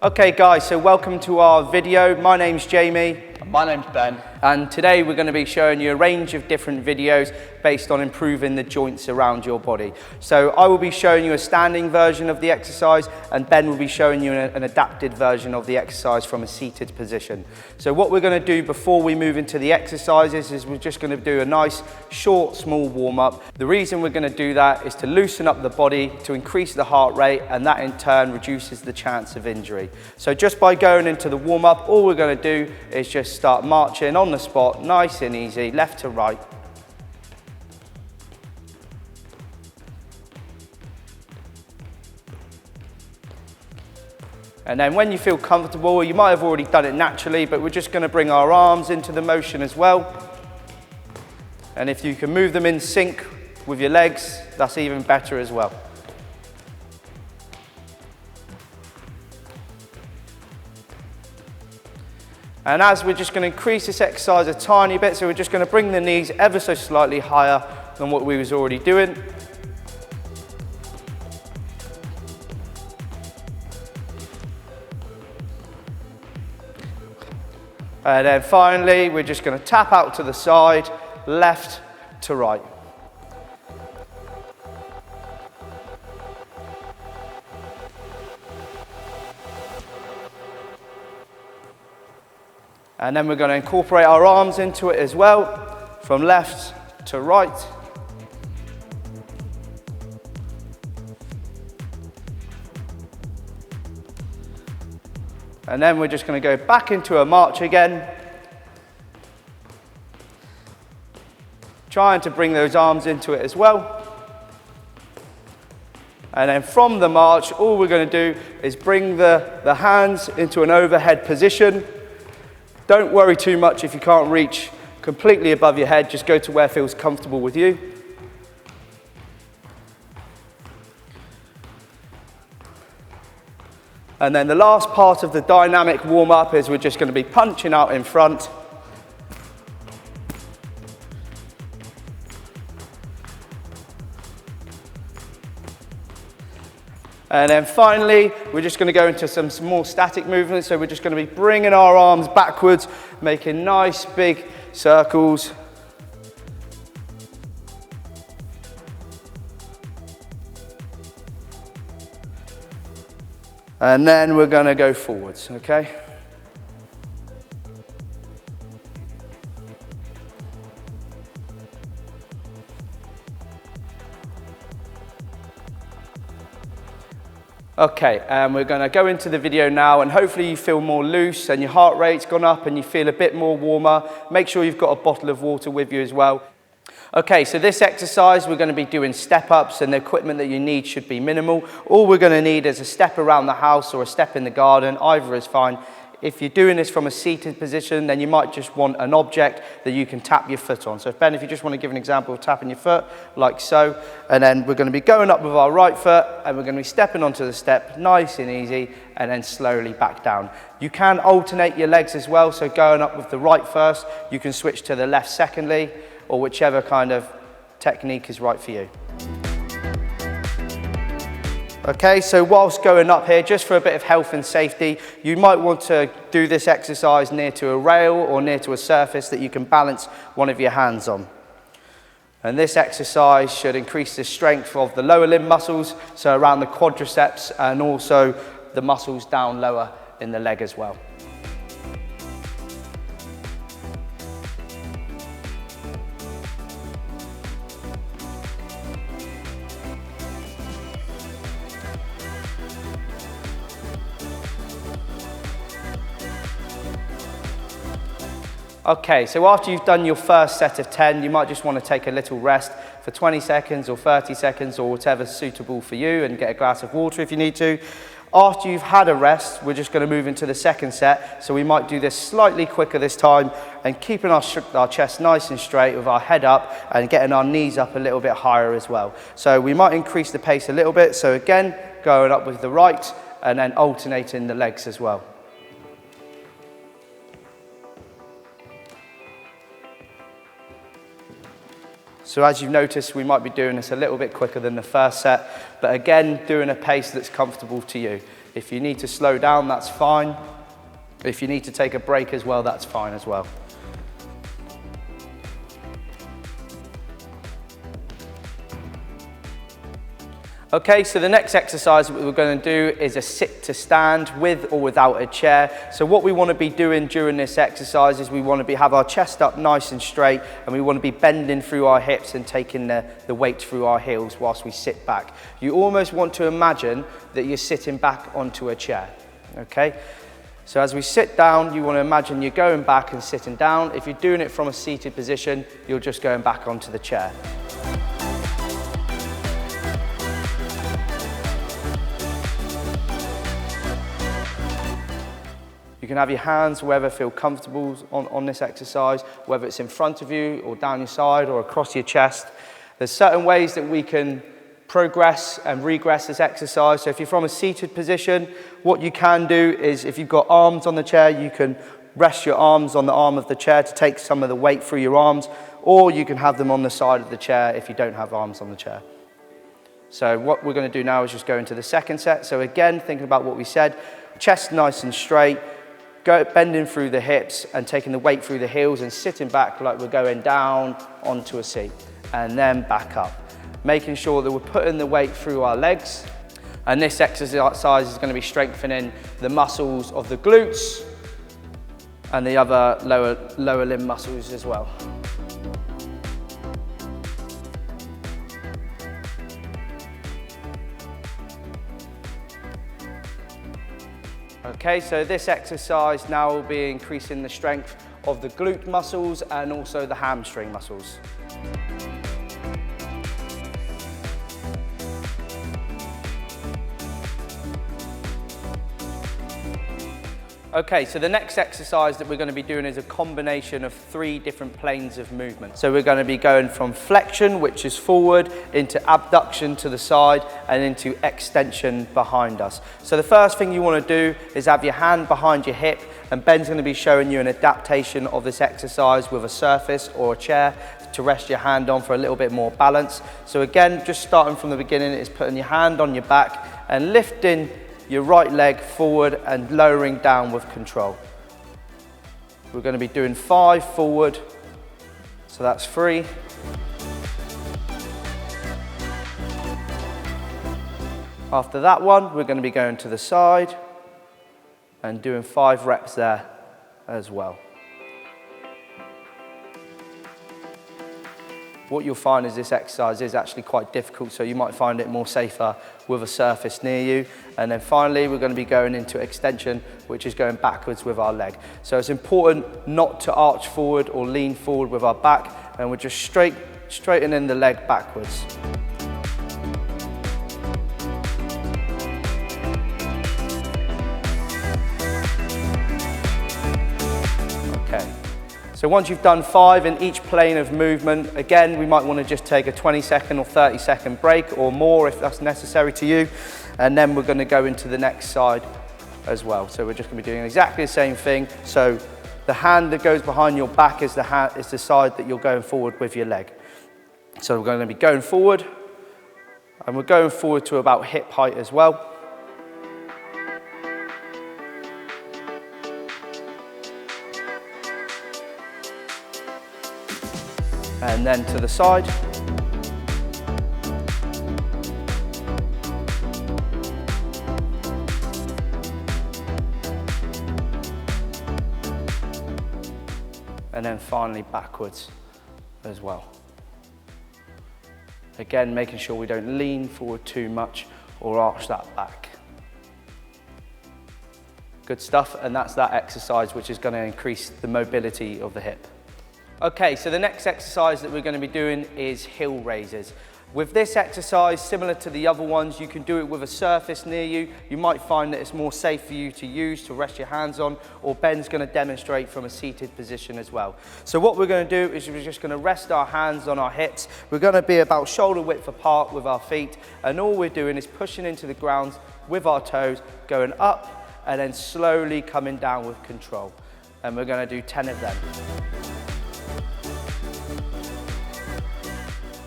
Okay guys, so welcome to our video. My name's Jamie. My name's Ben. And today we're going to be showing you a range of different videos based on improving the joints around your body. So I will be showing you a standing version of the exercise and Ben will be showing you an adapted version of the exercise from a seated position. So what we're going to do before we move into the exercises is we're just going to do a nice short small warm up. The reason we're going to do that is to loosen up the body, to increase the heart rate, and that in turn reduces the chance of injury. So just by going into the warm up, all we're going to do is just start marching on the spot, nice and easy, left to right. And then when you feel comfortable, you might have already done it naturally, but we're just going to bring our arms into the motion as well. And if you can move them in sync with your legs, that's even better as well. And as we're just going to increase this exercise a tiny bit, so we're just going to bring the knees ever so slightly higher than what we was already doing. And then finally, we're just going to tap out to the side, left to right. And then we're going to incorporate our arms into it as well, from left to right. And then we're just going to go back into a march again. Trying to bring those arms into it as well. And then from the march, all we're going to do is bring the hands into an overhead position. Don't worry too much if you can't reach completely above your head, just go to where feels comfortable with you. And then the last part of the dynamic warm-up is we're just going to be punching out in front. And then finally, we're just going to go into some more static movements. So we're just going to be bringing our arms backwards, making nice big circles. And then we're going to go forwards, okay? Okay, and we're going to go into the video now, and hopefully you feel more loose and your heart rate's gone up and you feel a bit more warmer. Make sure you've got a bottle of water with you as well. Okay, so this exercise we're going to be doing step-ups, and the equipment that you need should be minimal. All we're going to need is a step around the house or a step in the garden, either is fine. If you're doing this from a seated position, then you might just want an object that you can tap your foot on. So Ben, if you just want to give an example of tapping your foot, like so, and then we're going to be going up with our right foot, and we're going to be stepping onto the step, nice and easy, and then slowly back down. You can alternate your legs as well, so going up with the right first, you can switch to the left secondly, or whichever kind of technique is right for you. Okay, so whilst going up here, just for a bit of health and safety, you might want to do this exercise near to a rail or near to a surface that you can balance one of your hands on. And this exercise should increase the strength of the lower limb muscles, so around the quadriceps, and also the muscles down lower in the leg as well. Okay, so after you've done your first set of 10, you might just want to take a little rest for 20 seconds or 30 seconds or whatever's suitable for you, and get a glass of water if you need to. After you've had a rest, we're just going to move into the second set, so we might do this slightly quicker this time, and keeping our chest nice and straight with our head up and getting our knees up a little bit higher as well. So we might increase the pace a little bit, so again, going up with the right and then alternating the legs as well. So as you've noticed, we might be doing this a little bit quicker than the first set, but again, doing a pace that's comfortable to you. If you need to slow down, that's fine. If you need to take a break as well, that's fine as well. Okay, so the next exercise that we're going to do is a sit to stand with or without a chair. So what we want to be doing during this exercise is we want to have our chest up nice and straight, and we want to be bending through our hips and taking the weight through our heels whilst we sit back. You almost want to imagine that you're sitting back onto a chair, okay? So as we sit down, you want to imagine you're going back and sitting down. If you're doing it from a seated position, you're just going back onto the chair. You can have your hands wherever feel comfortable on this exercise, whether it's in front of you or down your side or across your chest. There's certain ways that we can progress and regress this exercise. So if you're from a seated position, what you can do is if you've got arms on the chair, you can rest your arms on the arm of the chair to take some of the weight through your arms, or you can have them on the side of the chair if you don't have arms on the chair. So what we're going to do now is just go into the second set. So again, thinking about what we said, chest nice and straight, bending through the hips and taking the weight through the heels and sitting back like we're going down onto a seat and then back up. Making sure that we're putting the weight through our legs. And this exercise is going to be strengthening the muscles of the glutes and the other lower limb muscles as well. Okay, so this exercise now will be increasing the strength of the glute muscles and also the hamstring muscles. Okay, so the next exercise that we're going to be doing is a combination of 3 different planes of movement. So we're going to be going from flexion, which is forward, into abduction to the side, and into extension behind us. So the first thing you want to do is have your hand behind your hip, and Ben's going to be showing you an adaptation of this exercise with a surface or a chair to rest your hand on for a little bit more balance. So again, just starting from the beginning, is putting your hand on your back and lifting your right leg forward and lowering down with control. We're going to be doing 5 forward, so that's 3. After that one, we're going to be going to the side and doing 5 reps there as well. What you'll find is this exercise is actually quite difficult, so you might find it more safer with a surface near you. And then finally, we're going to be going into extension, which is going backwards with our leg. So it's important not to arch forward or lean forward with our back, and we're just straightening the leg backwards. So once you've done 5 in each plane of movement, again, we might want to just take a 20-second or 30-second break or more if that's necessary to you. And then we're going to go into the next side as well. So we're just going to be doing exactly the same thing. So the hand that goes behind your back is the side that you're going forward with your leg. So we're going to be going forward, and we're going forward to about hip height as well. And then to the side. And then finally backwards as well. Again, making sure we don't lean forward too much or arch that back. Good stuff, and that's that exercise which is going to increase the mobility of the hip. Okay, so the next exercise that we're going to be doing is heel raises. With this exercise, similar to the other ones, you can do it with a surface near you. You might find that it's more safe for you to use to rest your hands on, or Ben's going to demonstrate from a seated position as well. So what we're going to do is we're just going to rest our hands on our hips. We're going to be about shoulder width apart with our feet, and all we're doing is pushing into the ground with our toes, going up and then slowly coming down with control. And we're going to do 10 of them.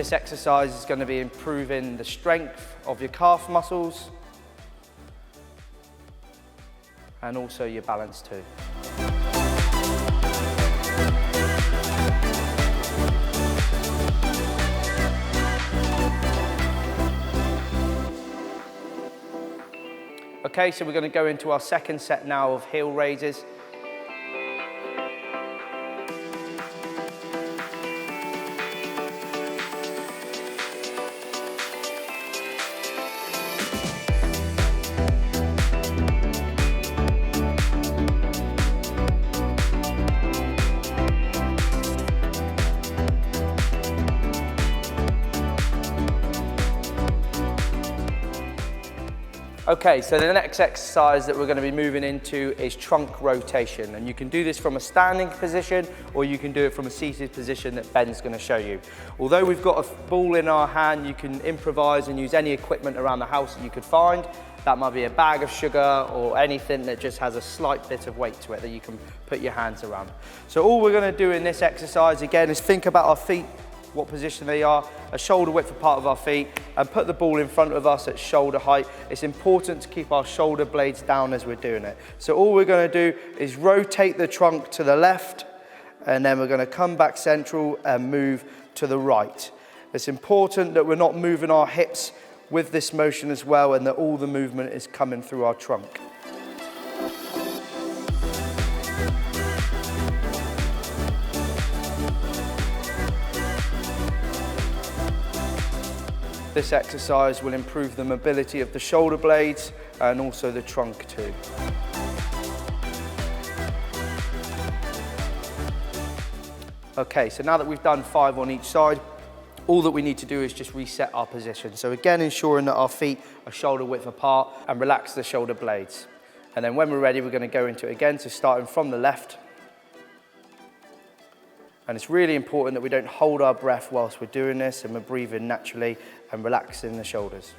This exercise is going to be improving the strength of your calf muscles and also your balance too. Okay, so we're going to go into our second set now of heel raises. Okay, so the next exercise that we're going to be moving into is trunk rotation, and you can do this from a standing position or you can do it from a seated position that Ben's going to show you. Although we've got a ball in our hand, you can improvise and use any equipment around the house that you could find. That might be a bag of sugar or anything that just has a slight bit of weight to it that you can put your hands around. So all we're going to do in this exercise again is think about our feet, what position they are, a shoulder width apart of our feet, and put the ball in front of us at shoulder height. It's important to keep our shoulder blades down as we're doing it. So all we're going to do is rotate the trunk to the left, and then we're going to come back central and move to the right. It's important that we're not moving our hips with this motion as well, and that all the movement is coming through our trunk. This exercise will improve the mobility of the shoulder blades and also the trunk too. Okay, so now that we've done 5 on each side, all that we need to do is just reset our position. So again, ensuring that our feet are shoulder width apart and relax the shoulder blades. And then when we're ready, we're going to go into it again, so starting from the left. And it's really important that we don't hold our breath whilst we're doing this, and we're breathing naturally and relaxing the shoulders.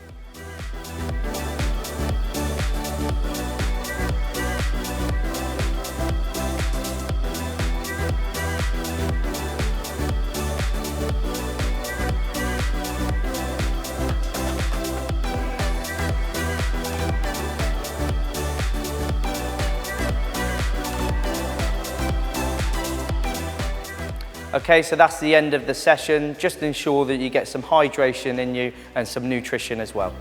Okay, so that's the end of the session. Just ensure that you get some hydration in you and some nutrition as well.